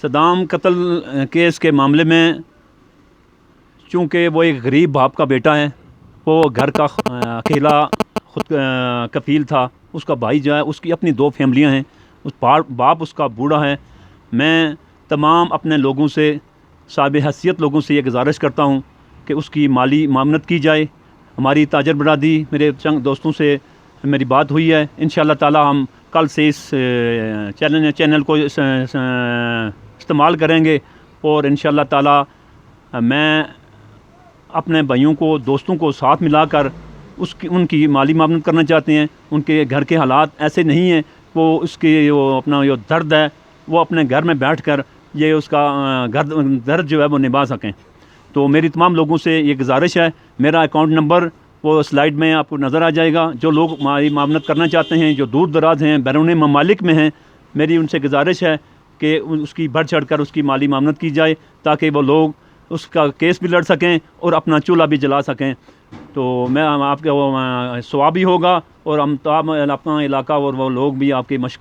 Saddam قتل case کے معاملے میں چونکہ وہ ایک غریب باپ کا بیٹا ہے، وہ گھر کا اکیلا خود کفیل تھا، اس کا بھائی جو ہے اس کی اپنی 2 فیملیاں ہیں، اس باپ اس کا بوڑھا ہے۔ میں تمام اپنے لوگوں سے، صاحب حیثیت لوگوں سے یہ گزارش کرتا ہوں کہ اس کی مالی معاونت کی جائے۔ ہماری تاجر برادری، میرے چند دوستوں سے میری بات ہوئی ہے، انشاءاللہ تعالی ہم کل سے اس چینل کو استعمال کریں گے، اور انشاءاللہ تعالی میں اپنے بھائیوں کو، دوستوں کو ساتھ ملا کر ان کی مالی معاونت کرنا چاہتے ہیں۔ ان کے گھر کے حالات ایسے نہیں ہیں، وہ اس کے اپنا جو درد ہے وہ اپنے گھر میں بیٹھ کر یہ اس کا درد جو ہے وہ نبھا سکیں۔ تو میری تمام لوگوں سے یہ گزارش ہے، میرا اکاؤنٹ نمبر وہ سلائیڈ میں آپ کو نظر آ جائے گا۔ جو لوگ مالی معاونت کرنا چاہتے ہیں، جو دور دراز ہیں، بیرون ممالک میں ہیں، میری ان سے گزارش ہے کہ اس کی بڑھ چڑھ کر اس کی مالی معاونت کی جائے، تاکہ وہ لوگ اس کا کیس بھی لڑ سکیں اور اپنا چولہا بھی جلا سکیں۔ تو میں آپ کا ثواب بھی ہوگا، اور ہم اپنا علاقہ اور وہ لوگ بھی آپ کے مشکور